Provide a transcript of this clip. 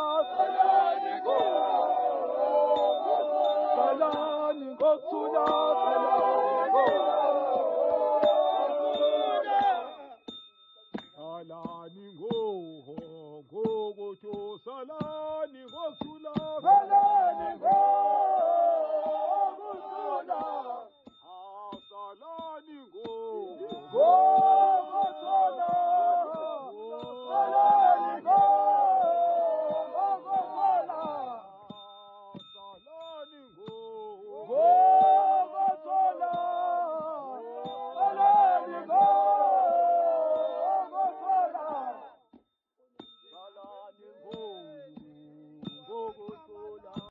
salani go, salani go tuna, salani go, salani go, go go to salani go tuna, salani go, go tuna, salani go, go.